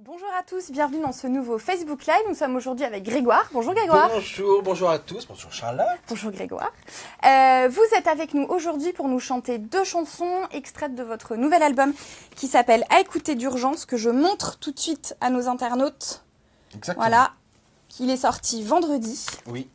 Bonjour à tous, bienvenue dans ce nouveau Facebook Live. Nous sommes aujourd'hui avec Grégoire. Bonjour Grégoire. Bonjour à tous. Bonjour Charlotte. Bonjour Grégoire. Vous êtes avec nous aujourd'hui pour nous chanter 2 chansons extraites de votre nouvel album qui s'appelle À écouter d'urgence, que je montre tout de suite à nos internautes. Exactement. Voilà, il est sorti vendredi. Oui.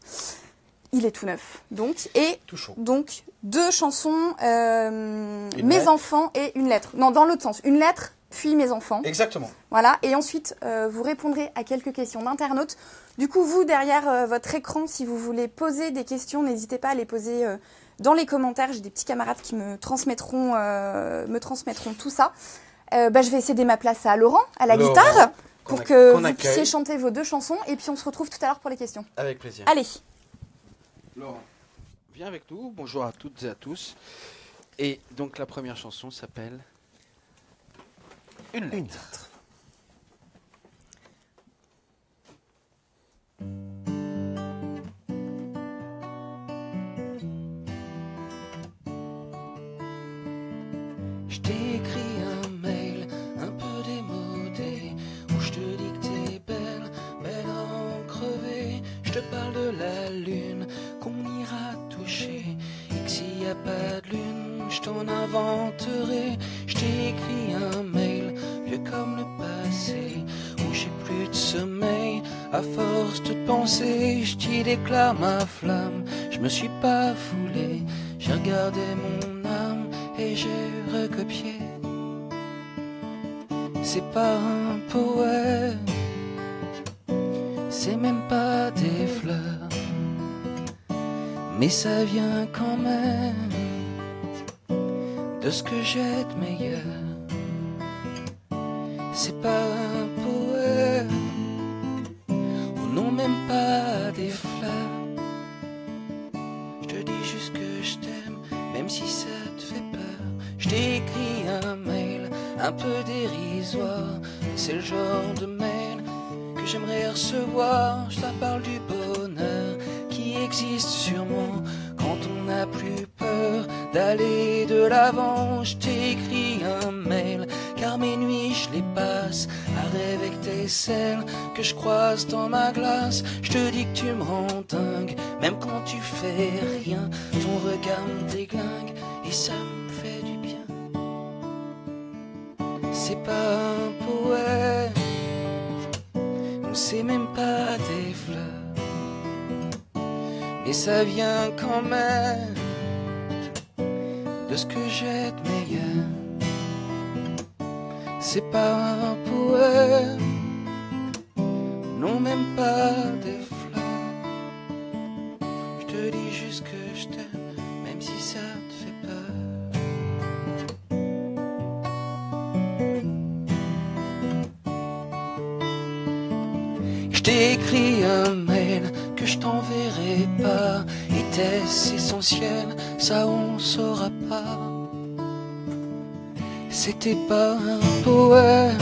Il est tout neuf, donc. Et tout chaud. Donc 2 chansons, Mes lettre. enfants et une lettre. Non, dans l'autre sens. Une lettre, puis Mes enfants. Exactement. Voilà, et ensuite, vous répondrez à quelques questions d'internautes. Du coup, vous, derrière votre écran, si vous voulez poser des questions, n'hésitez pas à les poser dans les commentaires. J'ai des petits camarades qui me transmettront tout ça. Je vais céder ma place à Laurent, à la guitare, pour que vous puissiez chanter vos 2 chansons. Et puis, on se retrouve tout à l'heure pour les questions. Avec plaisir. Allez. Laurent, viens avec nous. Bonjour à toutes et à tous. Et donc, la première chanson s'appelle Une lettre. Je t'écris un mail un peu démodé où je te dis que t'es belle, belle à en crever. Je te parle de la lune qu'on ira toucher et que s'il n'y a pas de lune, je t'en inventerai. Je t'écris un mail vieux comme le passé où j'ai plus de sommeil à force de penser. Je t'y déclare ma flamme, je me suis pas foulé, j'ai regardé mon âme et j'ai recopié. C'est pas un poème, c'est même pas des fleurs, mais ça vient quand même de ce que j'ai de meilleur. C'est pas un poème, ou non même pas des fleurs. Je te dis juste que je t'aime, même si ça te fait peur. Je t'écris un mail un peu dérisoire, c'est le genre de mail que j'aimerais recevoir. Je te parle du bonheur qui existe sûrement quand on n'a plus peur d'aller de l'avant. Je t'écris un mail car mes nuits je les passe à rêver que t'es celle que je croise dans ma glace. Je te dis que tu me rends dingue, même quand tu fais rien. Ton regard me déglingue et ça me fait du bien. C'est pas un poème, non c'est même pas des fleurs, mais ça vient quand même de ce que j'ai de meilleur. C'est pas un poème, non même pas des fleurs. Je te dis juste que je t'aime, même si ça te fait peur. Je t'écris un mail que je t'enverrai pas. Était-ce essentiel? Ça on saura pas. C'était pas un poème,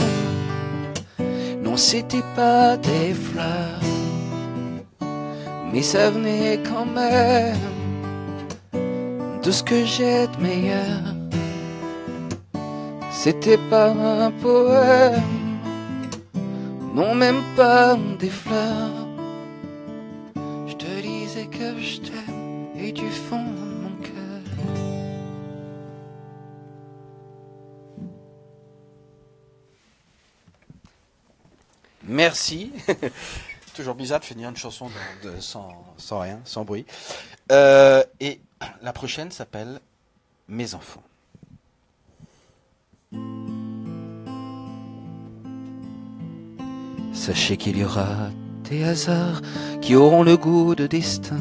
non c'était pas des fleurs, mais ça venait quand même de ce que j'ai de meilleur. C'était pas un poème, non même pas des fleurs. Je te disais que je t'aime et du fond de mon cœur. Merci. Toujours bizarre de finir une chanson sans rien, sans bruit. Et la prochaine s'appelle Mes enfants. Sachez qu'il y aura des hasards qui auront le goût de destin,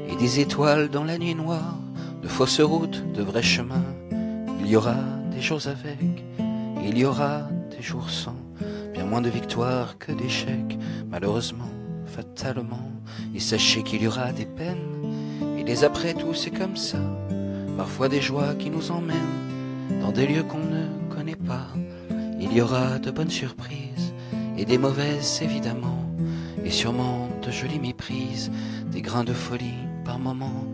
et des étoiles dans la nuit noire, de fausses routes, de vrais chemins. Il y aura des jours avec, il y aura des jours sans, bien moins de victoires que d'échecs, malheureusement, fatalement. Et sachez qu'il y aura des peines, et des après tout c'est comme ça, parfois des joies qui nous emmènent dans des lieux qu'on ne connaît pas. Il y aura de bonnes surprises, et des mauvaises évidemment, et sûrement de jolies méprises, des grains de folie par moments.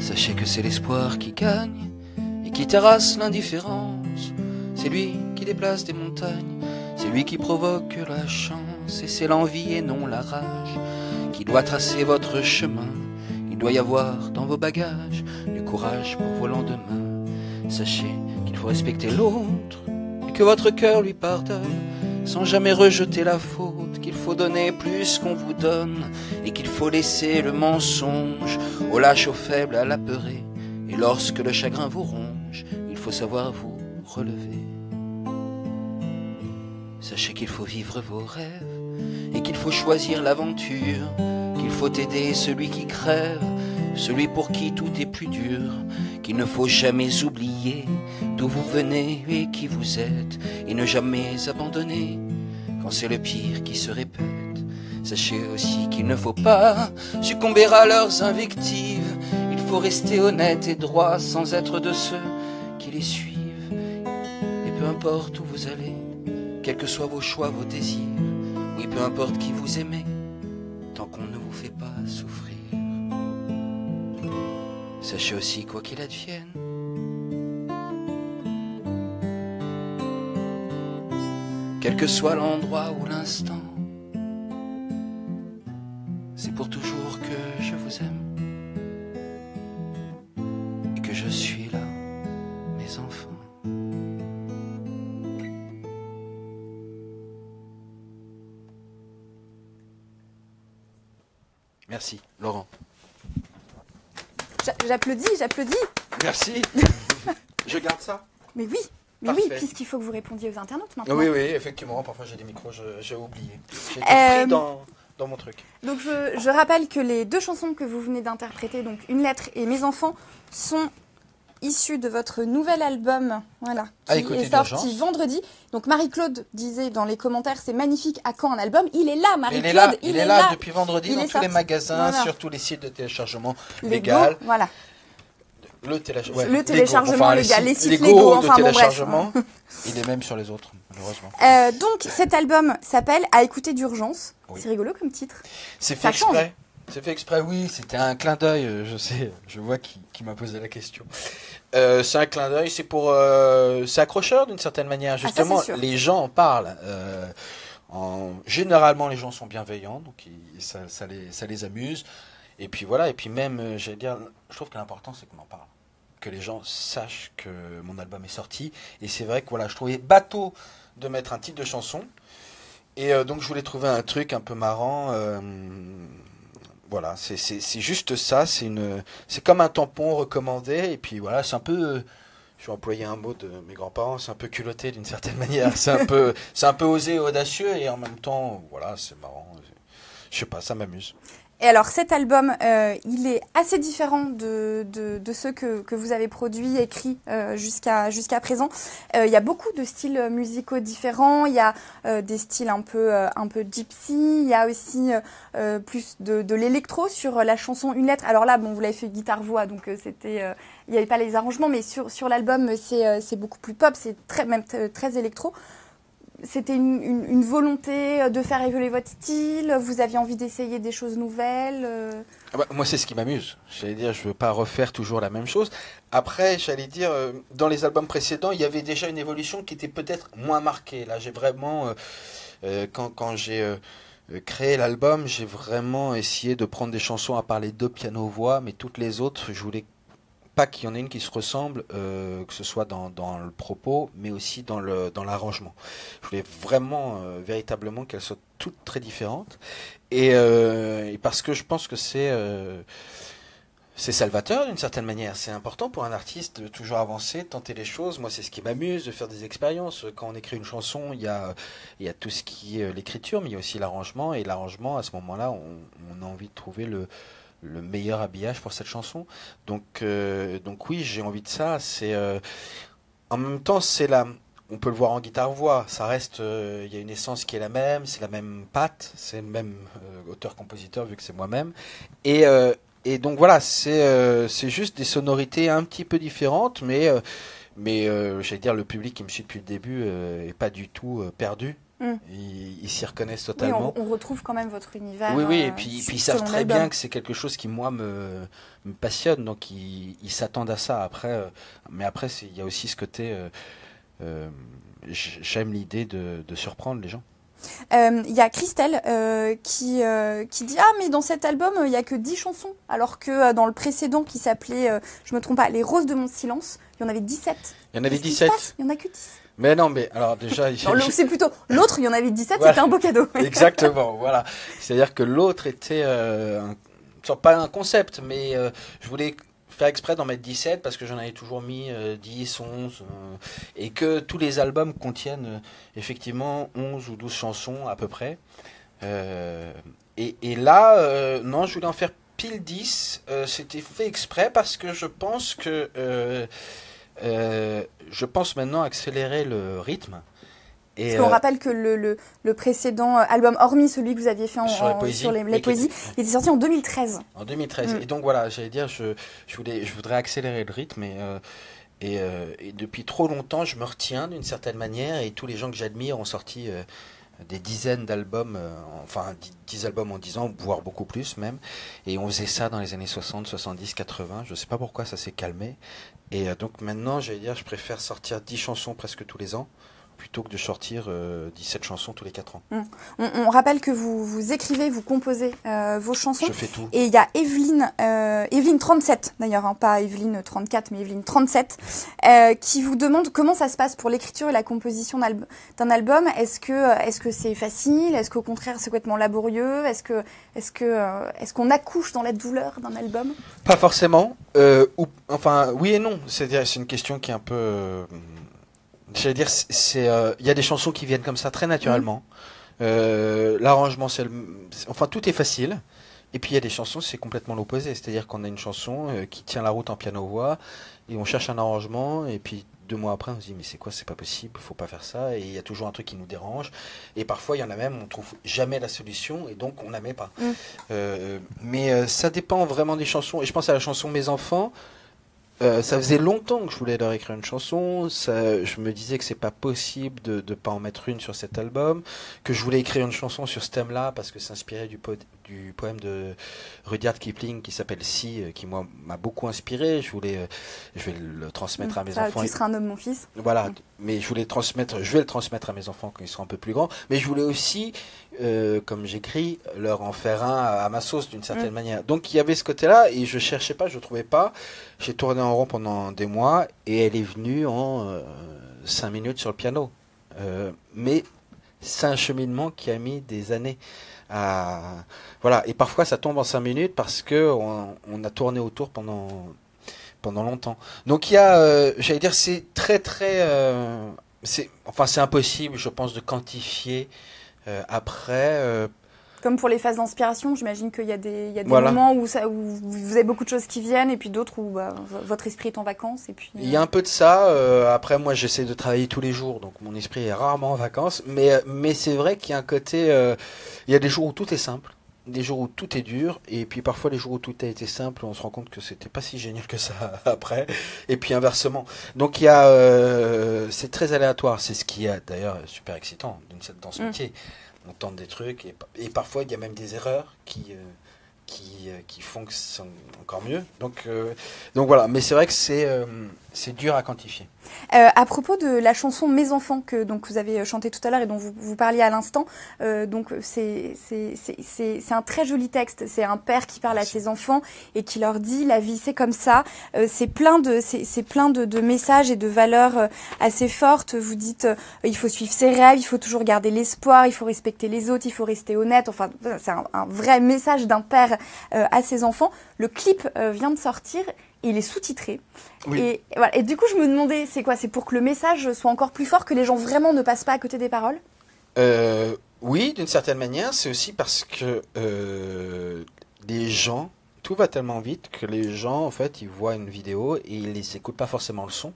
Sachez que c'est l'espoir qui gagne, et qui terrasse l'indifférence. C'est lui qui déplace des montagnes, C'est lui qui provoque la chance, et c'est l'envie et non la rage qui doit tracer votre chemin. Il doit y avoir dans vos bagages du courage pour vos lendemains. Sachez qu'il faut respecter l'autre et que votre cœur lui pardonne, sans jamais rejeter la faute, qu'il faut donner plus qu'on vous donne, et qu'il faut laisser le mensonge au lâche, au faible, à l'apeuré. Et lorsque le chagrin vous ronge, il faut savoir vous relever. Sachez qu'il faut vivre vos rêves, et qu'il faut choisir l'aventure, qu'il faut aider celui qui crève, celui pour qui tout est plus dur, qu'il ne faut jamais oublier d'où vous venez et qui vous êtes, et ne jamais abandonner quand c'est le pire qui se répète. Sachez aussi qu'il ne faut pas succomber à leurs invectives, il faut rester honnête et droit sans être de ceux qui les suivent. Et peu importe où vous allez, quels que soient vos choix, vos désirs, oui, peu importe qui vous aimez, tant qu'on ne vous fait pas souffrir. Sachez aussi, quoi qu'il advienne, quel que soit l'endroit ou l'instant, c'est pour toujours que je vous aime et que je suis là, mes enfants. Merci, Laurent. J'applaudis. Merci. Je garde ça. Mais oui, Parfait. puisqu'il faut que vous répondiez aux internautes maintenant. Oui, effectivement. Parfois, j'ai des micros, j'ai oublié. J'ai été pris dans mon truc. Donc je rappelle que les deux chansons que vous venez d'interpréter, donc Une lettre et Mes enfants, sont issues de votre nouvel album, voilà, qui est sorti vendredi. Donc Marie-Claude disait dans les commentaires, c'est magnifique, à quand un album? Il est là, Marie-Claude. Il est là depuis vendredi dans tous sorti. les magasins, Voilà. sur tous les sites de téléchargement Lego, légal. voilà. Le téléchargement légal, les sites Lego Lego, de enfin bon bref. téléchargement. Il est même sur les autres, malheureusement. Donc cet album s'appelle À écouter d'urgence. Oui. C'est rigolo comme titre. C'est fait Ça change. exprès. C'est fait exprès, oui, c'était un clin d'œil, je sais, je vois qui m'a posé la question. C'est un clin d'œil, c'est accrocheur d'une certaine manière, justement, c'est sûr. les gens en parlent. Généralement, les gens sont bienveillants, donc ça les amuse. Et puis voilà, et puis même, j'allais dire, je trouve que l'important, c'est qu'on en parle. Que les gens sachent que mon album est sorti. Et c'est vrai que voilà, je trouvais bateau de mettre un titre de chanson. Et donc, je voulais trouver un truc un peu marrant. Voilà, c'est juste ça. C'est comme un tampon recommandé. Et puis voilà, c'est un peu. Je vais employer un mot de mes grands-parents. C'est un peu culotté d'une certaine manière. C'est un peu osé et audacieux. Et en même temps, voilà, c'est marrant. Je sais pas, ça m'amuse. Et alors cet album, il est assez différent de ceux que vous avez produits, écrits jusqu'à présent. Il y a beaucoup de styles musicaux différents. Il y a des styles un peu gypsy. Il y a aussi plus de l'électro sur la chanson Une lettre. Alors là, bon, vous l'avez fait guitare-voix, donc il n'y avait pas les arrangements, mais sur l'album, c'est beaucoup plus pop, c'est très électro. C'était une volonté de faire évoluer votre style? Vous aviez envie d'essayer des choses nouvelles? Moi, c'est ce qui m'amuse. J'allais dire, je veux pas refaire toujours la même chose. Après, j'allais dire, dans les albums précédents, il y avait déjà une évolution qui était peut-être moins marquée. Là, j'ai vraiment, quand j'ai créé l'album, j'ai vraiment essayé de prendre des chansons à part les deux piano-voix, mais toutes les autres, je voulais pas qu'il y en ait une qui se ressemble, que ce soit dans le propos, mais aussi dans l'arrangement. Je voulais vraiment, véritablement, qu'elles soient toutes très différentes. Et parce que je pense que c'est salvateur d'une certaine manière. C'est important pour un artiste de toujours avancer, de tenter les choses. Moi, c'est ce qui m'amuse, de faire des expériences. Quand on écrit une chanson, il y a tout ce qui est l'écriture, mais il y a aussi l'arrangement. Et l'arrangement, à ce moment-là, on a envie de trouver le meilleur habillage pour cette chanson. Donc oui, j'ai envie de ça. En même temps, on peut le voir en guitare-voix. Ça reste, il y a une essence qui est la même, c'est la même patte, c'est le même auteur-compositeur vu que c'est moi-même. Et donc voilà, c'est juste des sonorités un petit peu différentes, mais j'allais dire, le public qui me suit depuis le début est pas du tout perdu. Ils s'y reconnaissent totalement. Oui, on retrouve quand même votre univers. Oui, et puis ils savent très bien que c'est quelque chose qui, moi, me passionne, donc ils s'attendent à ça. Après, mais après, il y a aussi ce côté, j'aime l'idée de surprendre les gens. Il y a Christelle qui dit « Ah, mais dans cet album, il n'y a que 10 chansons, alors que dans le précédent qui s'appelait, je me trompe pas, Les Roses de mon silence, il y en avait 17. » Il y en avait 17. Il n'y en a que 10. Mais non, mais alors déjà... C'est plutôt l'autre, il y en avait 17, voilà. C'était un beau cadeau. Exactement, voilà. C'est-à-dire que l'autre était, pas un concept, mais je voulais faire exprès d'en mettre 17 parce que j'en avais toujours mis 10, 11, et que tous les albums contiennent effectivement 11 ou 12 chansons à peu près. Et là, non, je voulais en faire pile 10. C'était fait exprès parce que je pense que... je pense maintenant accélérer le rythme. Parce qu'on rappelle que le précédent album, hormis celui que vous aviez fait sur les poésies, il était sorti en 2013. En 2013. Et donc voilà, j'allais dire, je voudrais accélérer le rythme et depuis trop longtemps, je me retiens d'une certaine manière et tous les gens que j'admire ont sorti des dizaines d'albums, 10 albums en 10 ans, voire beaucoup plus même. Et on faisait ça dans les années 60, 70, 80. Je ne sais pas pourquoi ça s'est calmé. Et donc maintenant, j'allais dire, je préfère sortir 10 chansons presque tous les ans plutôt que de sortir 17 chansons tous les 4 ans. On rappelle que vous écrivez, vous composez vos chansons. Je fais tout. Et il y a Evelyne 37 d'ailleurs, hein, pas Evelyne 34, mais Evelyne 37, qui vous demande comment ça se passe pour l'écriture et la composition d'un album. Est-ce que c'est facile? Est-ce qu'au contraire c'est complètement laborieux? Est-ce qu'on accouche dans la douleur d'un album? Pas forcément. Oui et non. C'est une question qui est un peu... J'allais dire, il y a des chansons qui viennent comme ça très naturellement. L'arrangement, tout est facile. Et puis il y a des chansons, c'est complètement l'opposé. C'est-à-dire qu'on a une chanson qui tient la route en piano-voix et on cherche un arrangement et puis 2 mois après, on se dit mais c'est quoi, c'est pas possible, faut pas faire ça. Et il y a toujours un truc qui nous dérange. Et parfois, il y en a même, on trouve jamais la solution et donc on la met pas. Mais ça dépend vraiment des chansons. Et je pense à la chanson Mes enfants. Ça faisait longtemps que je voulais leur écrire une chanson. Je me disais que c'est pas possible de pas en mettre une sur cet album, que je voulais écrire une chanson sur ce thème-là parce que c'est inspiré du poème de Rudyard Kipling qui s'appelle Si, qui moi m'a beaucoup inspiré. Je vais le transmettre à mes enfants. Tu seras un homme, mon fils. Voilà, mais je vais le transmettre à mes enfants quand ils seront un peu plus grands. Mais je voulais aussi, comme j'écris, leur en faire un à ma sauce d'une certaine manière. Donc il y avait ce côté-là et je cherchais pas, je trouvais pas. J'ai tourné en rond pendant des mois et elle est venue en 5 minutes sur le piano. Mais c'est un cheminement qui a mis des années. Voilà, et parfois ça tombe en 5 minutes parce que on a tourné autour pendant longtemps. Donc il y a, j'allais dire, c'est très c'est impossible, je pense, de quantifier après. Comme pour les phases d'inspiration, j'imagine qu'il y a des voilà. moments où vous avez beaucoup de choses qui viennent et puis d'autres où votre esprit est en vacances. Et puis, Il y a un peu de ça. Après, moi, j'essaie de travailler tous les jours, donc mon esprit est rarement en vacances. Mais c'est vrai qu'il y a un côté... il y a des jours où tout est simple, des jours où tout est dur, et puis parfois les jours où tout a été simple, on se rend compte que c'était pas si génial que ça après, et puis inversement. Donc il y a... c'est très aléatoire. C'est ce qui est d'ailleurs super excitant dans ce métier. On tente des trucs et parfois il y a même des erreurs qui font que c'est encore mieux. Donc voilà, mais c'est vrai que c'est dur à quantifier. À propos de la chanson Mes enfants que donc vous avez chanté tout à l'heure et dont vous parliez à l'instant, donc c'est un très joli texte. C'est un père qui parle à ses enfants et qui leur dit la vie c'est comme ça. C'est plein de messages et de valeurs assez fortes. Vous dites il faut suivre ses rêves, il faut toujours garder l'espoir, il faut respecter les autres, il faut rester honnête. Enfin c'est un vrai message d'un père à ses enfants. Le clip vient de sortir. Il est sous-titré. Oui. Et, voilà. Et du coup, je me demandais, c'est quoi? C'est pour que le message soit encore plus fort, que les gens vraiment ne passent pas à côté des paroles? Oui, d'une certaine manière. C'est aussi parce que les gens, tout va tellement vite que les gens, en fait, ils voient une vidéo et ils n'écoutent pas forcément le son.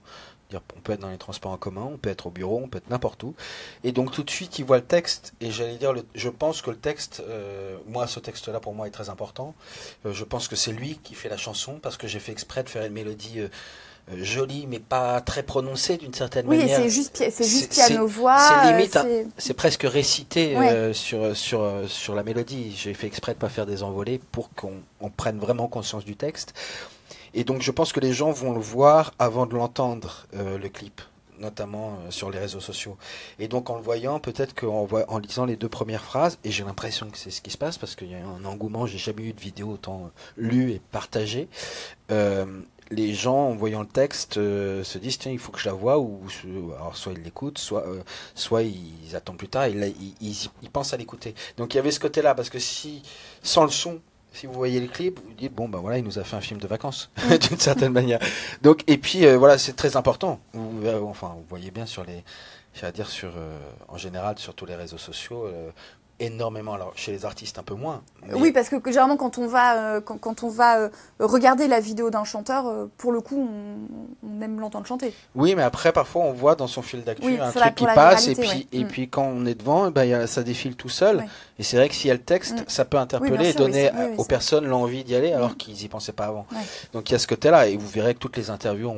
On peut être dans les transports en commun, on peut être au bureau, on peut être n'importe où. Et donc tout de suite, ils voient le texte. Et j'allais dire, je pense que le texte, moi, ce texte-là, pour moi, est très important. Je pense que c'est lui qui fait la chanson, parce que j'ai fait exprès de faire une mélodie jolie, mais pas très prononcée d'une certaine manière. Oui, c'est juste piano-voix. C'est limite, c'est presque récité sur la mélodie. J'ai fait exprès de pas faire des envolées pour qu'on prenne vraiment conscience du texte. Et donc je pense que les gens vont le voir avant de l'entendre, le clip. notamment sur les réseaux sociaux. Et donc en le voyant, peut-être en lisant les 2 premières phrases, et j'ai l'impression que c'est ce qui se passe, parce qu'il y a un engouement, j'ai jamais eu de vidéo autant lue et partagée. Les gens, en voyant le texte, se disent tiens, il faut que je la voie, alors soit ils l'écoutent, soit ils attendent plus tard, ils pensent à l'écouter. Donc il y avait ce côté-là, parce que sans le son, si vous voyez le clip, vous dites bon ben voilà, il nous a fait un film de vacances d'une certaine manière. Donc et puis voilà, c'est très important. Vous voyez bien en général sur tous les réseaux sociaux. Énormément, alors chez les artistes un peu moins. Oui, parce que généralement quand on va regarder la vidéo d'un chanteur, pour le coup on aime l'entendre chanter. Oui, mais après parfois on voit dans son fil d'actu un truc qui passe et puis quand on est devant, ça défile tout seul. Ouais. Et c'est vrai que s'il y a le texte, ça peut interpeller et donner aux personnes l'envie d'y aller alors qu'ils y pensaient pas avant. Ouais. Donc il y a ce côté-là et vous verrez que toutes les interviews,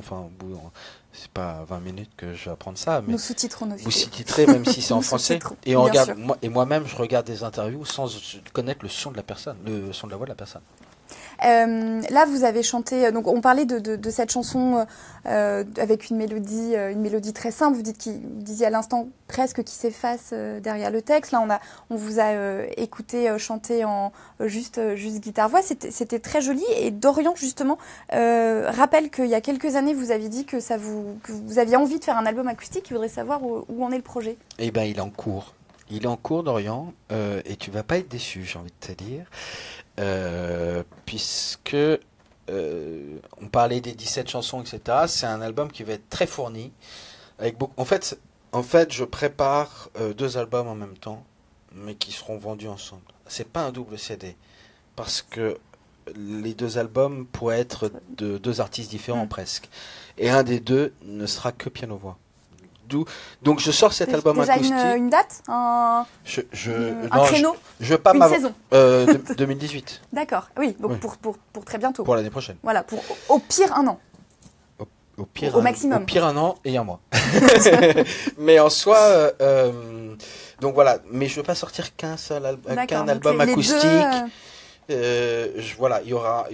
c'est pas 20 minutes que je vais apprendre ça, mais nous sous-titrons nos vidéos. Vous sous-titrez même si c'est en français. Et moi-même, je regarde des interviews sans connaître le son de la personne, le son de la voix de la personne. Là, vous avez chanté. Donc, on parlait de cette chanson avec une mélodie très simple. Vous disiez à l'instant presque qui s'efface derrière le texte. Là, on vous a écouté chanter en juste guitare-voix. C'était très joli. Et Dorian, justement, rappelle qu'il y a quelques années, vous aviez dit que vous aviez envie de faire un album acoustique. Il voudrait savoir où en est le projet. Eh bien, il est en cours. Il est en cours, Dorian, et tu vas pas être déçu, j'ai envie de te dire. Puisque on parlait des 17 chansons, etc. C'est un album qui va être très fourni. Avec beaucoup... En fait, je prépare 2 albums en même temps, mais qui seront vendus ensemble. C'est pas un double CD, parce que les 2 albums pourraient être de 2 artistes différents presque. Et un des 2 ne sera que piano-voix. Donc je sors cet album acoustique. Déjà une date, un créneau, une saison. 2018. D'accord. Oui, donc oui. Pour très bientôt. Pour l'année prochaine. Voilà, au pire 1 an. Au maximum. Au pire 1 an et 1 mois. Mais en soi, donc voilà. Mais je veux pas sortir qu'un album acoustique. Voilà, il y aura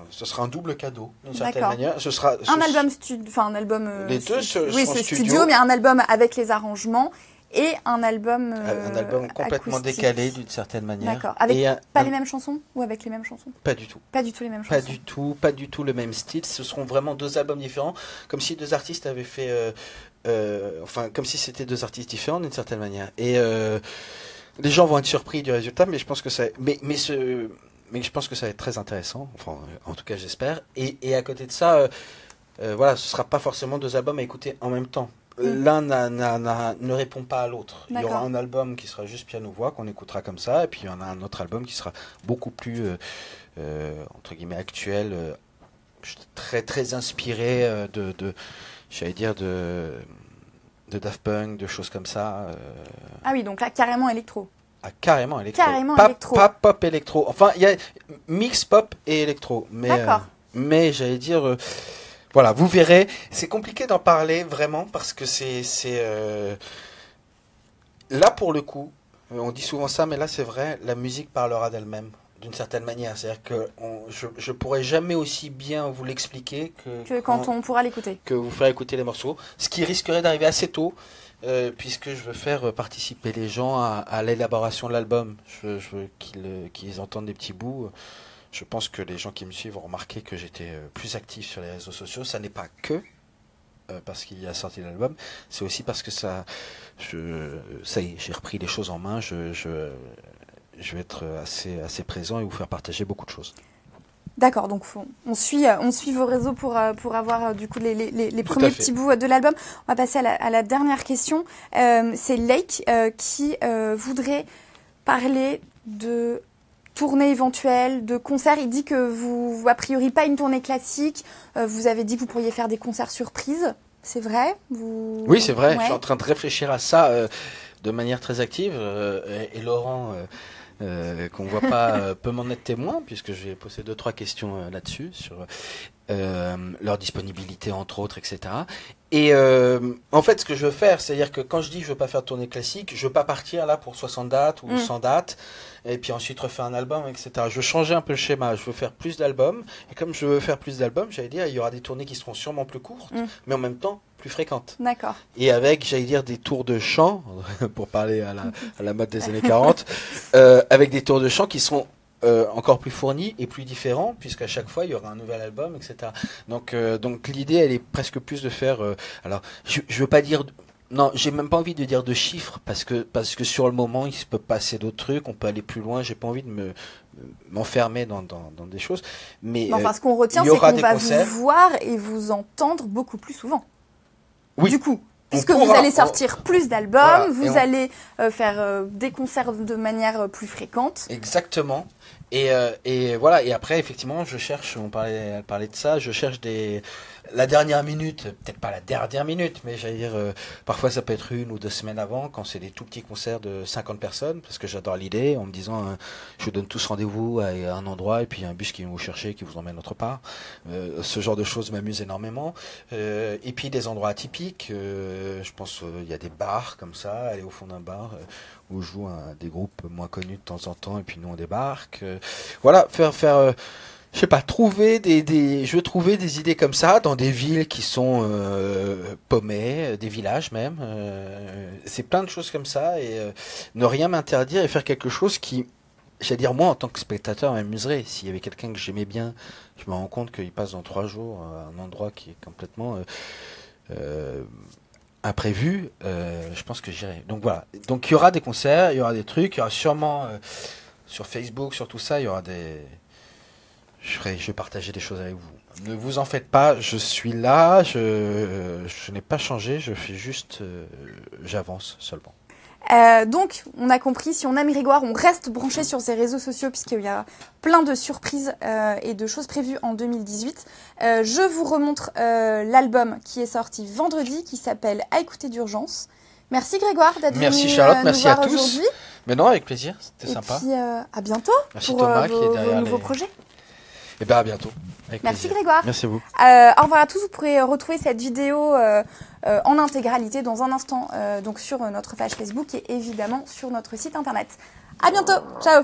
ce sera un double cadeau d'une certaine manière. Ce sera un album studio, enfin un album. Les deux c'est studio, mais un album avec les arrangements et un album. Un album complètement acoustique. Décalé d'une certaine manière. D'accord. Avec les mêmes chansons ou avec les mêmes chansons? Pas du tout. Pas du tout les mêmes chansons. Pas du tout le même style. Ce seront vraiment 2 albums différents, comme si 2 artistes avaient fait, comme si c'était 2 artistes différents d'une certaine manière. Et les gens vont être surpris du résultat, mais je pense que ça va être très intéressant. Enfin, en tout cas, j'espère. Et à côté de ça, voilà, ce sera pas forcément 2 albums à écouter en même temps. L'un ne répond pas à l'autre. Il y aura un album qui sera juste piano-voix qu'on écoutera comme ça, et puis il y en a un autre album qui sera beaucoup plus entre guillemets actuel, très très inspiré j'allais dire de Daft Punk, de choses comme ça. Ah oui, donc là, carrément électro. Ah, carrément électro. Électro. Pas pop électro. Enfin, il y a mix pop et électro. Mais j'allais dire... voilà, vous verrez. C'est compliqué d'en parler, vraiment, parce que c'est là, pour le coup, on dit souvent ça, mais là, c'est vrai, la musique parlera d'elle-même. D'une certaine manière, c'est-à-dire que je pourrais jamais aussi bien vous l'expliquer que quand on pourra l'écouter. Que vous faire écouter les morceaux, ce qui risquerait d'arriver assez tôt, puisque je veux faire participer les gens à l'élaboration de l'album. Je veux qu'ils entendent des petits bouts. Je pense que les gens qui me suivent ont remarqué que j'étais plus actif sur les réseaux sociaux. Ça n'est pas que parce qu'il y a sorti l'album, c'est aussi parce que ça y est, j'ai repris les choses en main. Je vais être assez présent et vous faire partager beaucoup de choses. D'accord, donc on suit vos réseaux pour avoir du coup les premiers petits bouts de l'album. On va passer à la dernière question. C'est Lake qui voudrait parler de tournée éventuelle, de concerts. Il dit que vous, a priori, pas une tournée classique. Vous avez dit que vous pourriez faire des concerts surprises. C'est vrai? Oui, c'est vrai. Ouais. Je suis en train de réfléchir à ça de manière très active. Et Laurent... qu'on ne voit pas peut m'en être témoin, puisque je vais poser 2-3 questions là-dessus, sur leur disponibilité, entre autres, etc. Et en fait, ce que je veux faire, c'est-à-dire que quand je dis que je ne veux pas faire de tournée classique, je ne veux pas partir là pour 60 dates ou 100 dates, et puis ensuite refaire un album, etc. Je veux changer un peu le schéma, je veux faire plus d'albums, et comme je veux faire plus d'albums, j'allais dire, il y aura des tournées qui seront sûrement plus courtes, mais en même temps plus fréquentes. D'accord. Et avec, j'allais dire, des tours de chant, pour parler à la mode des années 40, avec des tours de chant qui sont encore plus fournis et plus différents, puisqu'à chaque fois, il y aura un nouvel album, etc. Donc l'idée, elle est presque plus de faire... alors, je veux pas dire... Non, j'ai même pas envie de dire de chiffres, parce que sur le moment, il se peut passer d'autres trucs, on peut aller plus loin, j'ai pas envie de m'enfermer dans des choses. Mais enfin, ce qu'on retient, il y c'est aura qu'on des va concerts. vous voir et vous entendre beaucoup plus souvent. Oui. Du coup, On puisque vous pourra- allez sortir plus d'albums, Voilà, et vous allez faire des concerts de manière plus fréquente. Exactement. Et voilà. Et après, effectivement, je cherche. Elle parlait de ça. Je cherche la dernière minute, peut-être pas la dernière minute, mais j'allais dire, parfois ça peut être 1 ou 2 semaines avant, quand c'est des tout petits concerts de 50 personnes, parce que j'adore l'idée, en me disant, je vous donne tous rendez-vous à un endroit, et puis il y a un bus qui vient vous chercher, qui vous emmène autre part. Ce genre de choses m'amuse énormément. Et puis des endroits atypiques, je pense, il y a des bars comme ça, aller au fond d'un bar, où jouent des groupes moins connus de temps en temps, et puis nous on débarque. Voilà, faire je sais pas, je veux trouver des idées comme ça dans des villes qui sont paumées, des villages même. C'est plein de choses comme ça, et ne rien m'interdire et faire quelque chose qui, j'allais dire, moi en tant que spectateur, m'amuserait. S'il y avait quelqu'un que j'aimais bien, je me rends compte qu'il passe dans 3 jours à un endroit qui est complètement imprévu, je pense que j'irai. Donc voilà. Donc il y aura des concerts, il y aura des trucs, il y aura sûrement sur Facebook, sur tout ça, il y aura des... Je vais partager des choses avec vous. Ne vous en faites pas, je suis là, je n'ai pas changé, je fais juste... j'avance seulement. Donc, on a compris, si on aime Grégoire, on reste branché sur ses réseaux sociaux puisqu'il y a plein de surprises et de choses prévues en 2018. Je vous remontre l'album qui est sorti vendredi, qui s'appelle À écouter d'urgence. Merci Grégoire d'être venu Merci Charlotte, nous merci à voir tous. aujourd'hui. Mais non, avec plaisir, c'était Et sympa. puis à bientôt Merci pour Thomas qui est vos derrière nouveaux les... projets. Et bien à bientôt. Avec Merci plaisir. Grégoire. Merci à vous. Au revoir à tous. Vous pourrez retrouver cette vidéo en intégralité dans un instant donc sur notre page Facebook et évidemment sur notre site internet. À bientôt. Ciao.